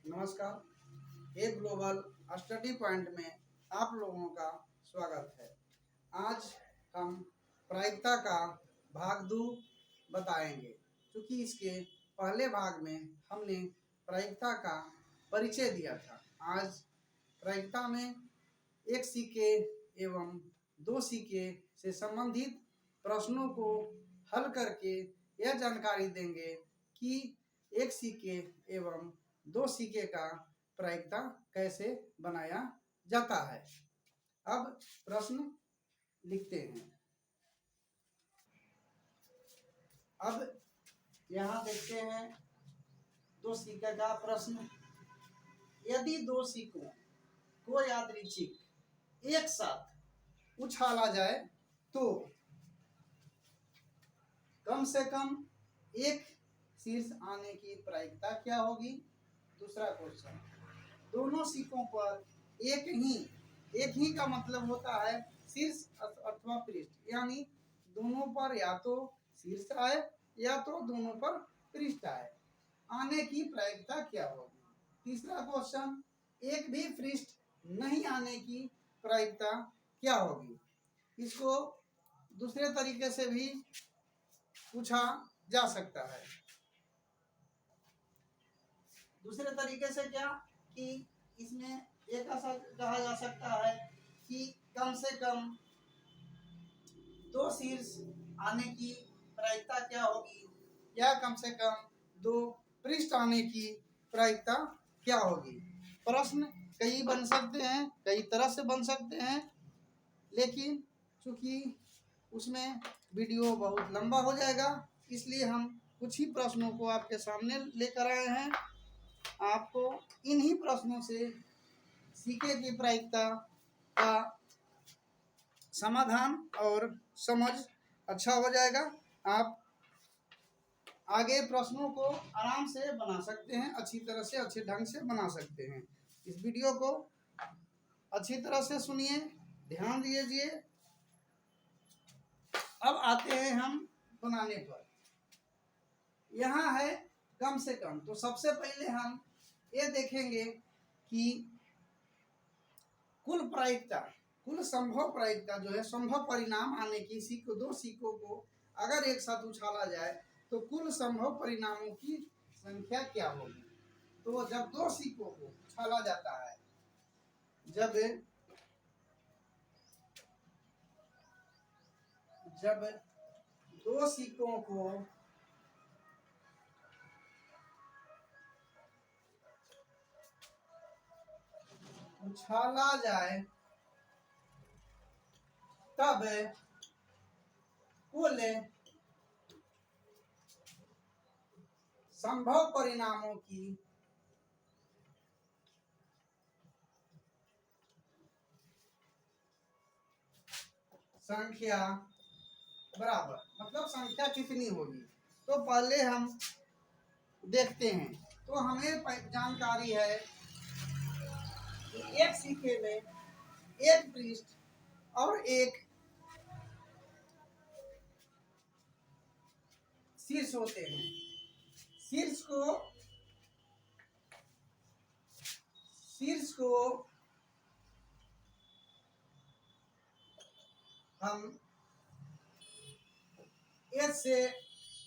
नमस्कार। एक global study point में आप लोगों का स्वागत है। आज हम प्रायिकता का भाग 2 बताएंगे, क्योंकि इसके पहले भाग में हमने प्रायिकता का परिचय दिया था। आज प्रायिकता में एक सिक्के एवं दो सिक्के से संबंधित प्रश्नों को हल करके यह जानकारी देंगे कि एक सिक्के एवं दो सिक्के का प्रायिकता कैसे बनाया जाता है। अब प्रश्न लिखते हैं। अब यहाँ देखते हैं दो सिक्के का प्रश्न। यदि दो सिक्कों को यादृच्छिक एक साथ उछाला जाए तो कम से कम एक शीर्ष आने की प्रायिकता क्या होगी। दूसरा क्वेश्चन, दोनों सिक्कों पर एक ही का मतलब होता है शीर्ष अथवा पृष्ठ, यानी दोनों पर या तो शीर्ष आए या तो दोनों पर पृष्ठ आए, आने की प्रायिकता क्या होगी। तीसरा क्वेश्चन, एक भी पृष्ठ नहीं आने की प्रायिकता क्या होगी। इसको दूसरे तरीके से भी पूछा जा सकता है। दूसरे तरीके से क्या कि इसमें एक ऐसा कहा जा सकता है कि कम से कम दो शीर्ष आने की प्रायिकता क्या होगी, या कम से कम दो पृष्ठ आने की प्रायिकता क्या होगी। प्रश्न कई बन सकते हैं, कई तरह से बन सकते हैं, लेकिन चूंकि उसमें वीडियो बहुत लंबा हो जाएगा, इसलिए हम कुछ ही प्रश्नों को आपके सामने लेकर आए हैं। आपको इन्हीं प्रश्नों से सिक्के की प्रायिकता का समाधान और समझ अच्छा हो जाएगा। आप आगे प्रश्नों को आराम से बना सकते हैं, अच्छी तरह से अच्छे ढंग से बना सकते हैं। इस वीडियो को अच्छी तरह से सुनिए, ध्यान दीजिए। अब आते हैं हम बनाने पर। यहाँ है कम से कम, तो सबसे पहले हम ये देखेंगे कि कुल प्रायिकता, कुल संभव प्रायिकता जो है, संभव परिणाम आने की दो सिक्कों को अगर एक साथ उछाला जाए तो कुल संभव परिणामों की संख्या क्या होगी। तो जब दो सिक्कों को उछाला जाता है, जब दो सिक्कों को उछाला जाए तब कुल संभव परिणामों की संख्या बराबर, मतलब संख्या कितनी होगी। तो पहले हम देखते हैं। तो हमें जानकारी है कि एक सिक्के में एक पृष्ठ और एक शीर्ष होते हैं। शीर्ष को हम एच से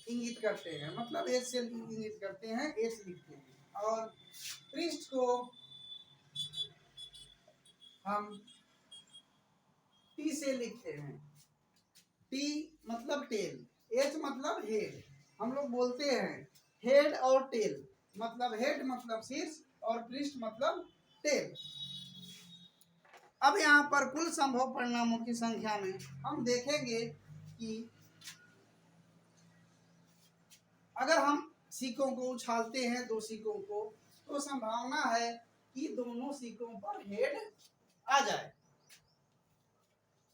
इंगित करते हैं, मतलब एच से इंगित करते हैं, एच लिखते हैं। और पृष्ठ को हम टी से लिखते हैं। टी मतलब टेल, एच मतलब हेड। हम लोग बोलते हैं हेड और टेल, मतलब हेड मतलब शीर्ष और पृष्ठ मतलब टेल। अब यहाँ पर कुल संभव परिणामों की संख्या में हम देखेंगे कि अगर हम सिक्कों को उछालते हैं, दो सिक्कों को, तो संभावना है कि दोनों सिक्कों पर हेड आ जाए।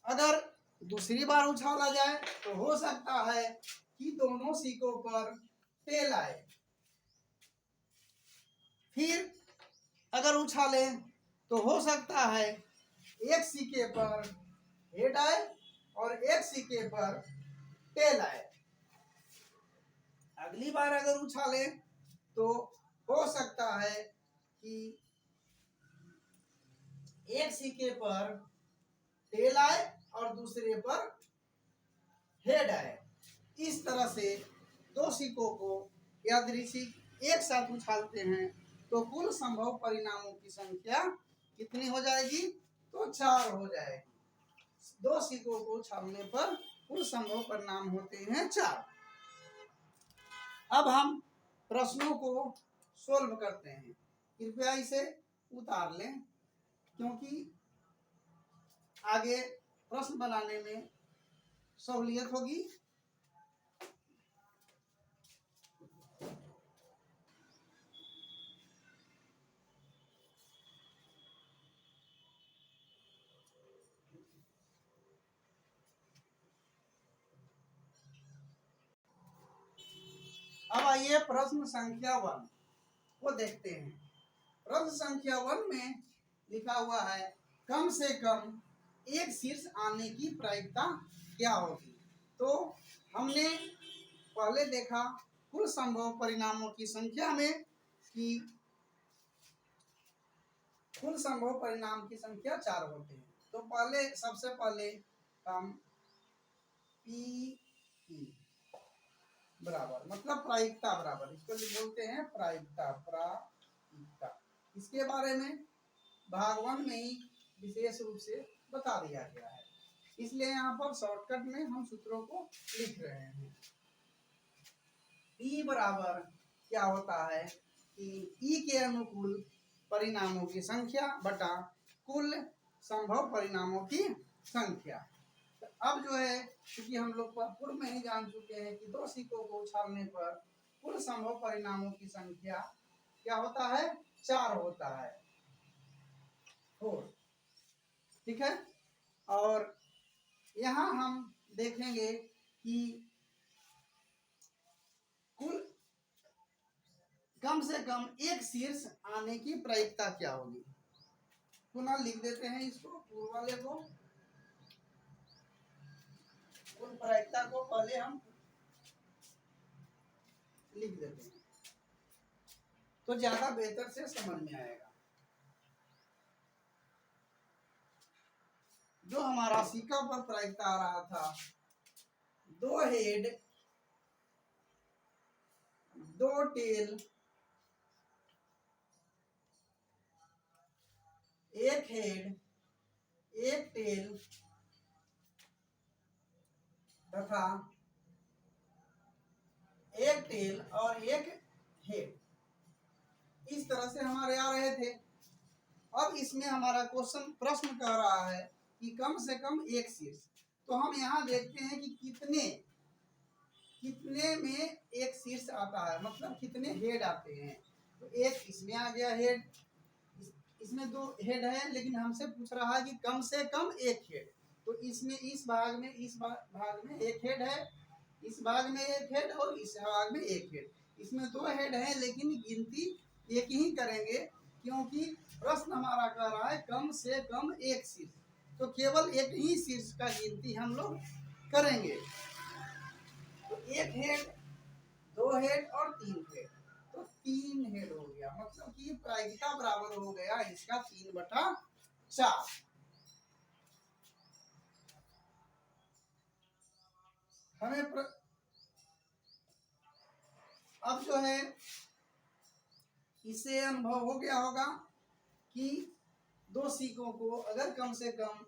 अगर दूसरी बार उछाला जाए तो हो सकता है कि दोनों सिक्कों पर टेल आए। फिर अगर उछालें तो हो सकता है एक सिक्के पर हेड आए और एक सिक्के पर टेल आए। अगली बार अगर उछालें तो हो सकता है एक सिक्के पर टेल आए और दूसरे पर हेड आए, इस तरह से दो सिक्कों को यादृच्छिक एक साथ उछालते हैं तो कुल संभव परिणामों की संख्या कितनी हो जाएगी? तो 4 हो जाएगी। दो सिक्कों को उछालने पर कुल संभव परिणाम होते हैं 4। अब हम प्रश्नों को सोल्व करते हैं। कृपया इसे उतार लें क्योंकि आगे प्रश्न बनाने में सहूलियत होगी। अब आइए प्रश्न संख्या 1 को देखते हैं। प्रश्न संख्या 1 में लिखा हुआ है कम से कम एक शीर्ष आने की प्रायिकता क्या होगी? तो हमने पहले देखा कुल संभव परिणामों की संख्या में कि कुल संभव परिणाम की संख्या 4 होते हैं। तो सबसे पहले हम पी बराबर मतलब प्रायिकता बराबर, इसको बोलते हैं प्रायिकता। इसके बारे में भाग 1 में ही विशेष रूप से बता दिया गया है, इसलिए यहाँ पर शॉर्टकट में हम सूत्रों को लिख रहे हैं। ई बराबर क्या होता है कि ई के अनुकूल परिणामों की संख्या बटा कुल संभव परिणामों की संख्या। तो अब जो है क्योंकि हम लोग पूर्व में ही जान चुके हैं कि दो सिक्कों को उछालने पर कुल संभव परिणामों की संख्या क्या होता है? 4 होता है। ठीक है। और यहाँ हम देखेंगे कि कुल कम से कम एक शीर्ष आने की प्रायिकता क्या होगी? पुनः लिख देते हैं इसको, पूर्व वाले को, कुल प्रायिकता को पहले हम लिख देते हैं तो ज्यादा बेहतर से समझ में आएगा। जो हमारा सिक्का पर प्रायिकता आ रहा था, 2 हेड 2 टेल 1 हेड 1 टेल तथा 1 टेल और 1 हेड, इस तरह से हमारे आ रहे थे। अब इसमें हमारा प्रश्न कह रहा है कि कम से कम एक शीर्ष। तो हम यहाँ देखते हैं कि कितने में एक शीर्ष आता है, मतलब कितने हेड आते हैं। तो एक इसमें आ गया हेड, इसमें 2 हेड है, लेकिन हमसे पूछ रहा है कि कम से कम एक हेड। तो इसमें इस भाग में एक हेड है, इस भाग में एक हेड और इस भाग में एक हेड। इसमें 2 हेड है लेकिन गिनती एक ही करेंगे क्योंकि प्रश्न हमारा कह रहा है कम से कम एक शीर्ष। तो केवल एक ही शीर्ष का गिनती हम लोग करेंगे। तो 1 हेड 2 हेड और 3 हेड, तो 3 हेड हो गया, मतलब कि प्रायिकता बराबर हो गया इसका 3/4। हमें अब जो है इससे अनुभव हो गया होगा कि दो सिक्कों को अगर कम से कम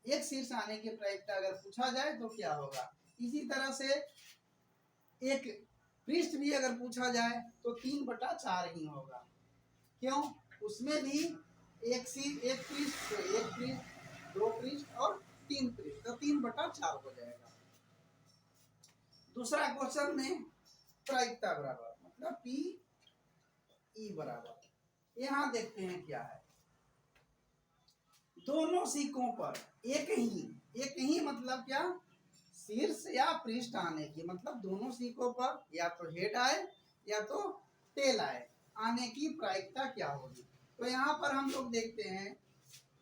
एक शीर्ष आने की प्रायिकता अगर पूछा जाए तो क्या होगा। इसी तरह से एक पृष्ठ भी अगर पूछा जाए तो 3/4 ही होगा। क्यों? उसमें भी एक पृष्ठ 2 पृष्ठ और 3 पृष्ठ, तो 3/4 हो जाएगा। दूसरा क्वेश्चन में प्रायिकता बराबर मतलब पी ई बराबर, यहाँ देखते हैं क्या है। दोनों सिक्कों पर एक ही मतलब क्या? शीर्ष या पृष्ठ आने की, मतलब दोनों सिक्कों पर या तो हेड आए या तो टेल आए, आने की प्रायिकता क्या होगी। तो यहाँ पर हम लोग देखते हैं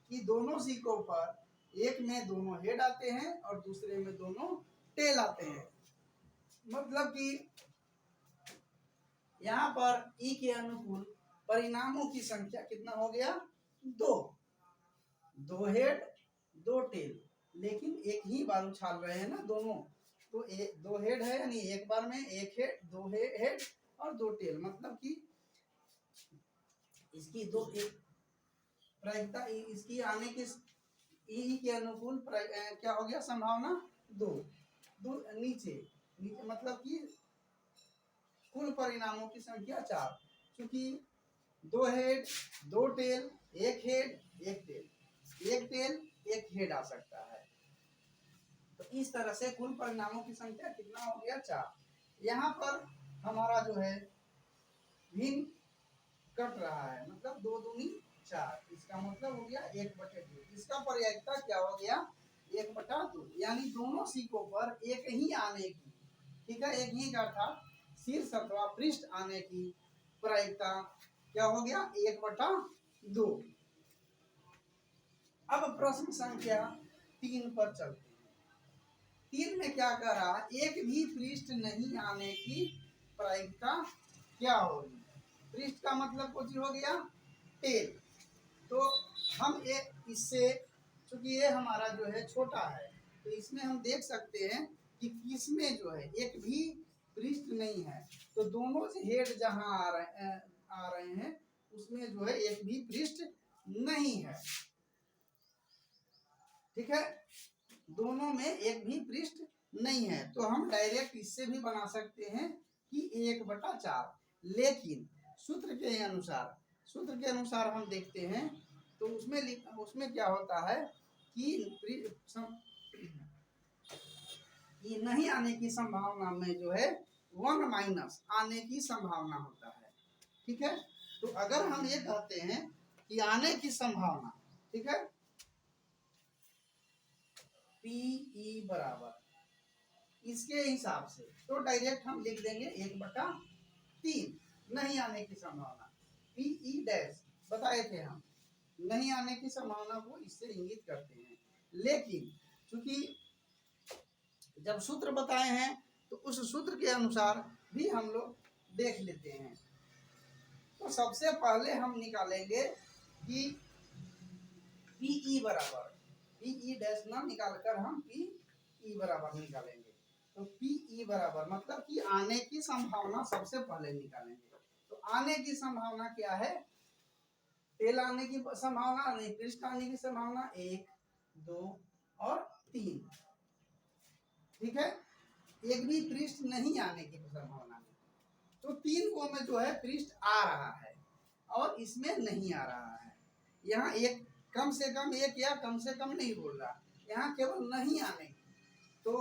कि दोनों सिक्कों पर एक में दोनों हेड आते हैं और दूसरे में दोनों टेल आते हैं, मतलब कि यहाँ पर ई के अनुकूल परिणामों की संख्या कितना हो गया? 2। दो हेड दो टेल, लेकिन एक ही बार उछाल रहे हैं ना दोनों, तो दो हेड है यानी एक बार में एक हेड, दो हेड और दो टेल, मतलब कि इसकी दो प्रायिकता इसकी आने की ई के अनुकूल क्या हो गया संभावना दो, नीचे नीचे मतलब कि कुल परिणामों की संख्या 4, क्योंकि दो हेड दो टेल, एक हेड एक टेल, एक टेल एक हेड आ सकता है। तो इस तरह से कुल परिणामों की संख्या कितना हो गया 4। यहाँ पर हमारा जो है भिन्न कट रहा है, मतलब 2 दूनी 4, इसका मतलब हो गया 1/2। इसका पर्यायिकता क्या हो गया 1/2, यानी दोनों सीकों पर एक ही आने की, ठीक है, एक ही का अर्थात शीर्ष अथवा पृष्ठ आने की प्रायिकता क्या हो गया 1/2। अब प्रश्न संख्या 3 पर चलते हैं। 3 में क्या कह रहा है, एक भी पृष्ठ नहीं आने की प्रायिकता क्या होगी। पृष्ठ का मतलब कुछ हो गया टेल, तो हम इससे चूंकि ये हमारा जो है छोटा है, तो इसमें हम देख सकते हैं कि किसमें जो है एक भी पृष्ठ नहीं है, तो दोनों से हेड जहां आ रहे हैं उसमें जो है एक भी पृष्ठ नहीं है, ठीक है, दोनों में एक भी पृष्ठ नहीं है। तो हम डायरेक्ट इससे भी बना सकते हैं कि 1/4, लेकिन सूत्र के अनुसार हम देखते हैं तो उसमें क्या होता है कि नहीं आने की संभावना में जो है 1- आने की संभावना होता है, ठीक है। तो अगर हम ये कहते हैं कि आने की संभावना, ठीक है, पीई बराबर इसके हिसाब से, तो डायरेक्ट हम लिख देंगे 1/3 नहीं आने की संभावना, पीई डैश बताए थे हम, नहीं आने की संभावना को इससे इंगित करते हैं। लेकिन चूंकि जब सूत्र बताए हैं तो उस सूत्र के अनुसार भी हम लोग देख लेते हैं। तो सबसे पहले हम निकालेंगे कि पीई बराबर, पीई डैश ना निकालकर हम पीई बराबर निकालेंगे। तो पीई बराबर मतलब कि आने की संभावना सबसे पहले निकालेंगे। तो आने की संभावना क्या है, टेल आने की संभावना नहीं, पृष्ठ आने की संभावना 1 2 और 3, ठीक है, एक भी पृष्ठ नहीं आने की संभावना नहीं। तो 3 को में जो है पृष्ठ आ रहा है और इसमें नहीं आ रहा है। यहाँ एक कम से कम एक या कम से कम नहीं बोल रहा, यहाँ केवल नहीं आने की। तो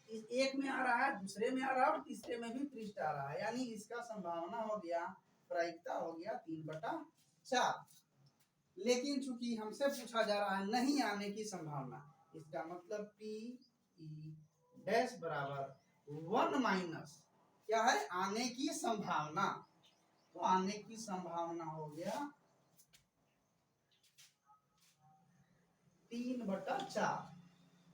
एक में आ रहा है, दूसरे में आ रहा है और तीसरे में भी पृष्ठ आ रहा है, यानी इसका संभावना हो गया, प्रायिकता हो गया 3/4। लेकिन चूंकि हमसे पूछा जा रहा है नहीं आने की संभावना, इसका मतलब पी ई डैश बराबर 1- क्या है आने की संभावना। तो आने की संभावना हो गया 3/4।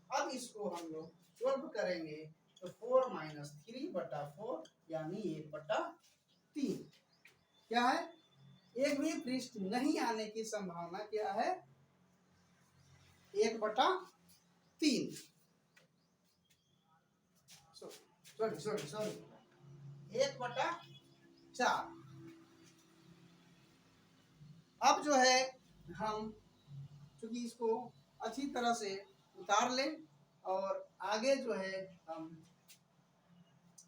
अब इसको हम लोग सॉल्व करेंगे तो 4 - 3/4 यानी 1/3 क्या है, एक भी पृष्ठ नहीं आने की संभावना क्या है 1/3, सॉरी 1/4। अब जो है हम चूंकि इसको अच्छी तरह से उतार लें और आगे जो है हम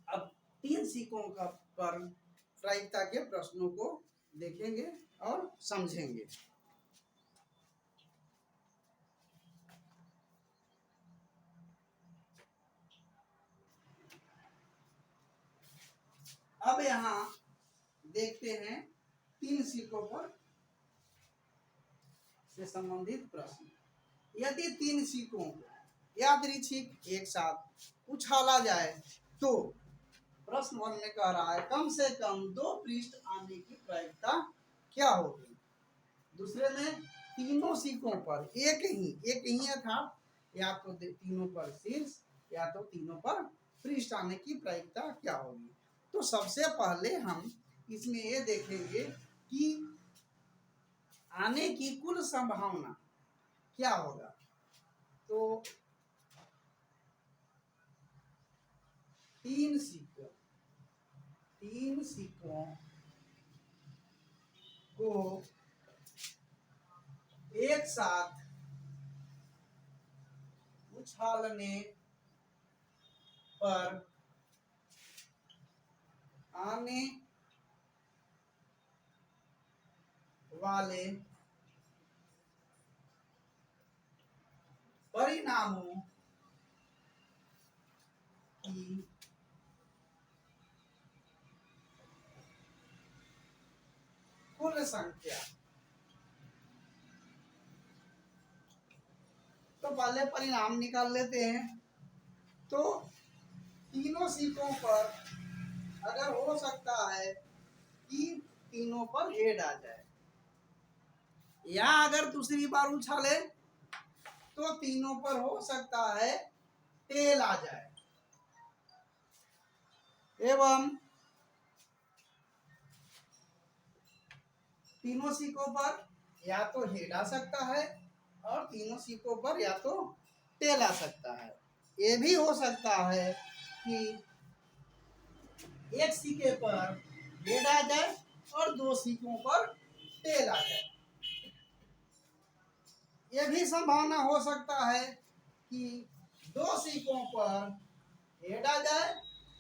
अब 3 सीकों का पर प्रायिकता के प्रश्नों को देखेंगे और समझेंगे। अब यहाँ देखते हैं 3 सीकों पर से संबंधित प्रश्न। यदि 3 सीकों को यादृच्छिक एक साथ उछाला जाए तो प्रश्न 1 में कह रहा है कम से कम 2 पृष्ठ आने की प्रायिकता क्या होगी। दूसरे में तीनों सीकों पर एक ही अर्थात या तो तीनों पर शीर्ष या तो तीनों पर पृष्ठ आने की प्रायिकता क्या होगी। तो सबसे पहले हम इसमें ये देखेंगे कि आने की कुल संभावना क्या होगा? तो तीन सिक्कों को एक साथ उछालने पर आने वाले परिणामों की कुल संख्या। तो पहले परिणाम निकाल लेते हैं। तो तीनों सिक्कों पर अगर हो सकता है कि तीनों पर हेड आ जाए, या अगर दूसरी बार उछाले तो तीनों पर हो सकता है टेल आ जाए, एवं तीनों सिक्कों पर या तो हेड आ सकता है और तीनों सिक्कों पर या तो टेल आ सकता है। ये भी हो सकता है कि एक सिक्के पर हेड आ जाए और दो सिक्कों पर टेल आ जाए। यह भी संभावना हो सकता है कि दो सिक्कों पर हेड आ जाए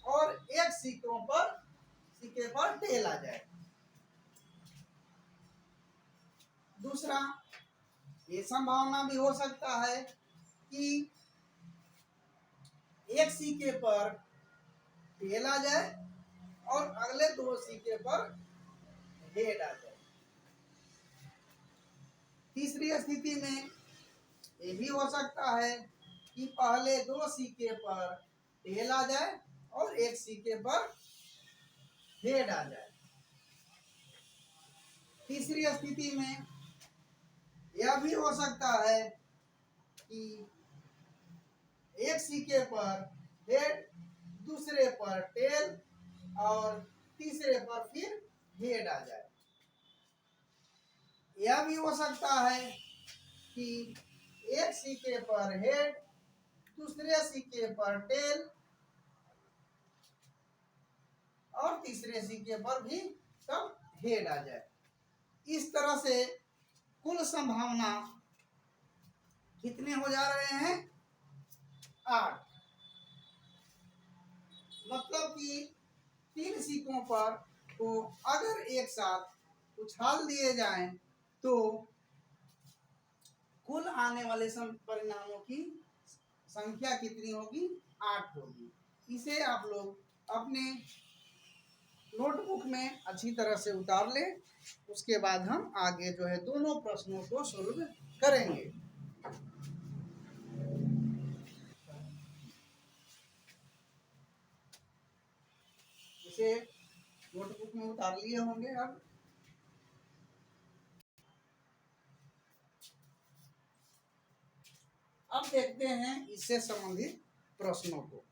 और एक सिक्के पर टेल आ जाए। दूसरा, ये संभावना भी हो सकता है कि एक सिक्के पर टेल आ जाए और अगले दो सिक्के पर हेड आ जाए। तीसरी स्थिति में ये भी हो सकता है कि पहले दो सिक्के पर टेल आ जाए और एक सिक्के पर हेड आ जाए। तीसरी स्थिति में यह भी हो सकता है कि एक सिक्के पर हेड, दूसरे पर टेल और तीसरे पर फिर हेड आ जाए। यह भी हो सकता है कि एक सिक्के पर हेड, दूसरे सिक्के पर टेल और तीसरे सिक्के पर भी तब हेड आ जाए। इस तरह से कुल संभावना कितने हो जा रहे हैं? 8। मतलब कि तीन सिक्कों पर को अगर एक साथ उछाल दिए जाएं तो कुल आने वाले परिणामों की संख्या कितनी होगी? 8 होगी। इसे आप लोग अपने नोटबुक में अच्छी तरह से उतार लें। उसके बाद हम आगे जो है दोनों प्रश्नों को सोल्व करेंगे। इसे नोटबुक में उतार लिए होंगे। अब देखते हैं इससे संबंधित प्रश्नों को।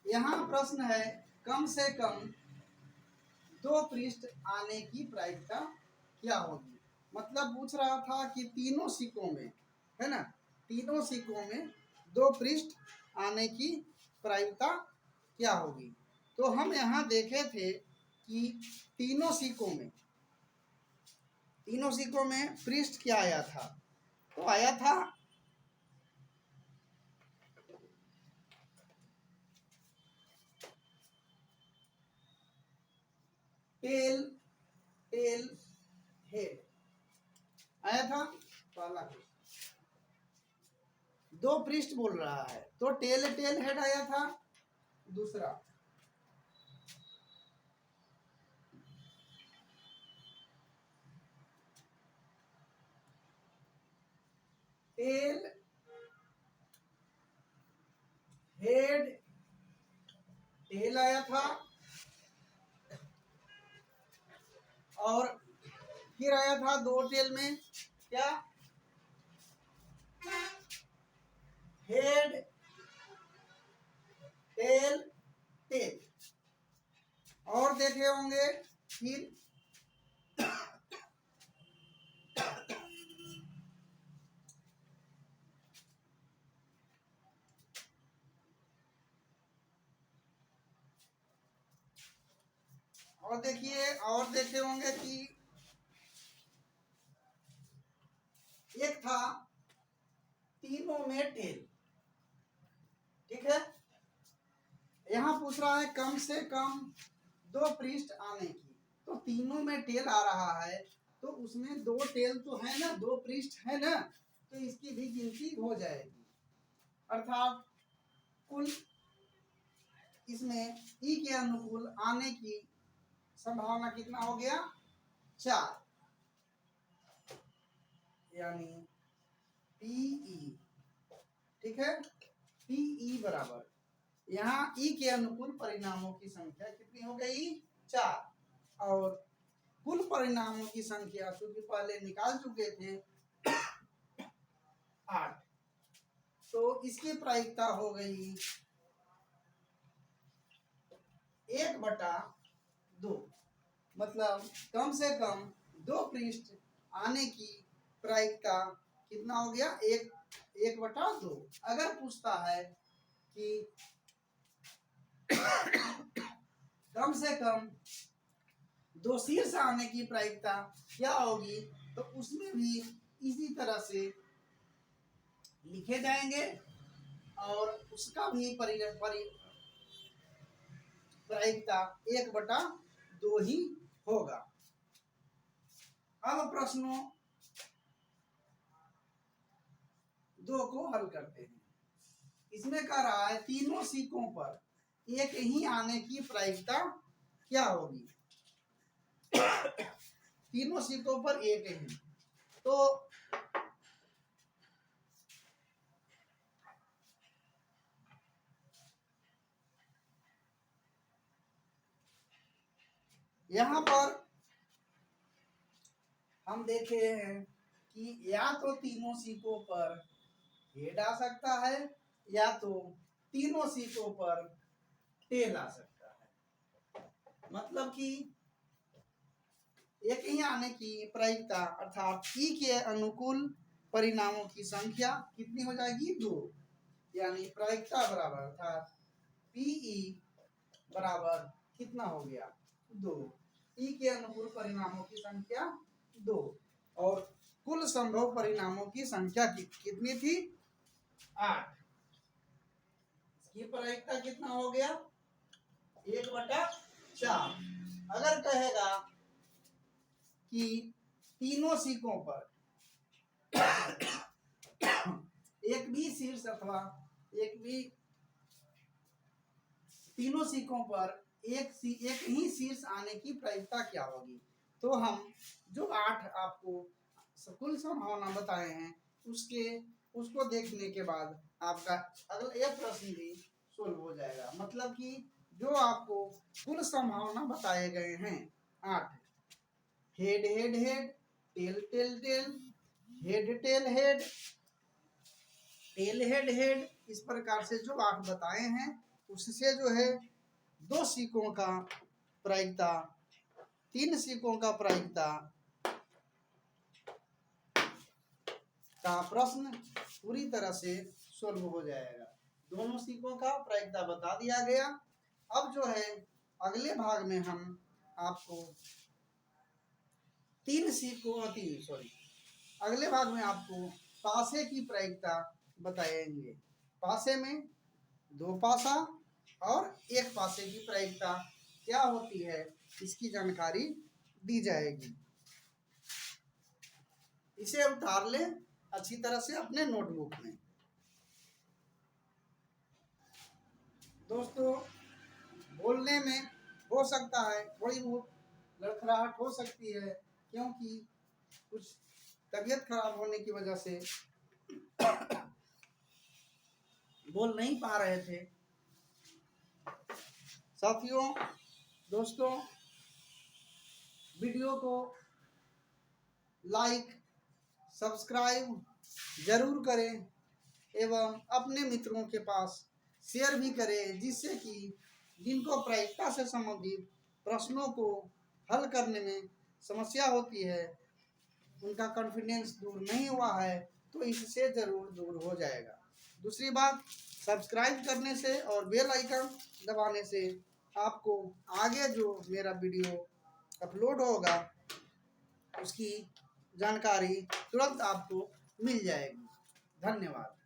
यहाँ प्रश्न है, कम से कम 2 पृष्ठ आने की प्रायिकता क्या होगी? मतलब पूछ रहा था कि तीनों सिक्कों में, है ना, तीनों सिक्कों में 2 पृष्ठ आने की प्रायिकता क्या होगी? तो हम यहाँ देखे थे कि तीनों सिक्कों में पृष्ठ क्या आया था? तो आया था टेल, हेड आया था पहला पृष्ठ। 2 पृष्ठ बोल रहा है तो टेल हेड आया था दूसरा। टेल, हेड, टेल आया था और फिर आया था 2 टेल में क्या? Head, tail. और देखे होंगे फिर और देखिए, और देखे होंगे कि एक था तीनों में टेल, ठीक है। यहाँ पूछ रहा है कम से कम 2 पृष्ठ आने की, तो तीनों में टेल आ रहा है, तो उसमें 2 टेल तो है ना, 2 पृष्ठ है ना, तो इसकी भी गिनती हो जाएगी। अर्थात कुल इसमें ई के अनुकूल आने की संभावना कितना हो गया, 4, यानी पीई, ठीक है। पीई बराबर यहाँ ई के अनुकूल परिणामों की संख्या कितनी हो गई, 4, और कुल परिणामों की संख्या क्योंकि पहले निकाल चुके थे 8, तो इसकी प्रायिकता हो गई 1/2, मतलब कम से कम 2 पृष्ठ आने की प्रायिकता कितना हो गया, 1/2। अगर पूछता है कि कम से कम 2 शीर्ष आने की प्रायिकता क्या होगी, तो उसमें भी इसी तरह से लिखे जाएंगे और उसका भी प्रायिकता 1/2 ही होगा। अब प्रश्नों 2 को हल करते हैं। इसमें कह रहा है तीनों सिक्कों पर एक ही आने की प्रायिकता क्या होगी, तीनों सिक्कों पर एक ही, तो यहाँ पर हम देखे हैं कि या तो तीनों सिक्कों पर हेड आ सकता है या तो तीनों सिक्कों पर टेल आ सकता है। मतलब कि एक ही आने की प्रायिकता अर्थात ई के अनुकूल परिणामों की संख्या कितनी हो जाएगी, 2, यानी प्रायिकता बराबर अर्थात पीई बराबर कितना हो गया, 2। ई के अनुकूल परिणामों की संख्या 2 और कुल संभव परिणामों की संख्या कितनी थी, 8। इसकी प्रायिकता कितना हो गया, 1/4। अगर कहेगा कि तीनों सिक्कों पर एक भी शीर्ष अथवा एक भी तीनों सिक्कों पर एक ही शीर्ष आने की प्रायिकता क्या होगी, तो हम जो 8 आपको कुल संभावना बताए हैं उसको देखने के बाद आपका अगला यह प्रश्न भी सोल्व हो जाएगा। मतलब कि जो आपको कुल संभावना बताए गए हैं 8, head head head, tail tail tail, head tail head, tail head head, इस प्रकार से जो 8 बताए हैं उससे जो है 2 सिक्कों का प्रायिकता, 3 सिक्कों का प्रायिकता का प्रश्न पूरी तरह से सोल्व हो जाएगा। दोनों सिक्कों का प्रायिकता बता दिया गया। अब जो है अगले भाग में हम आपको अगले भाग में आपको पासे की प्रायिकता बताएंगे। पासे में 2 पासा और 1 पासे की प्रायिकता क्या होती है इसकी जानकारी दी जाएगी। इसे उतार ले अच्छी तरह से अपने नोटबुक में। दोस्तों बोलने में हो सकता है थोड़ी बहुत लड़खड़ाहट हो सकती है, क्योंकि कुछ तबीयत खराब होने की वजह से बोल नहीं पा रहे थे। साथियों, दोस्तों, वीडियो को लाइक सब्सक्राइब जरूर करें एवं अपने मित्रों के पास शेयर भी करें, जिससे कि जिनको प्रायिकता से संबंधित प्रश्नों को हल करने में समस्या होती है, उनका कॉन्फिडेंस दूर नहीं हुआ है, तो इससे ज़रूर दूर हो जाएगा। दूसरी बात, सब्सक्राइब करने से और बेल आइकन दबाने से आपको आगे जो मेरा वीडियो अपलोड होगा उसकी जानकारी तुरंत आपको मिल जाएगी। धन्यवाद।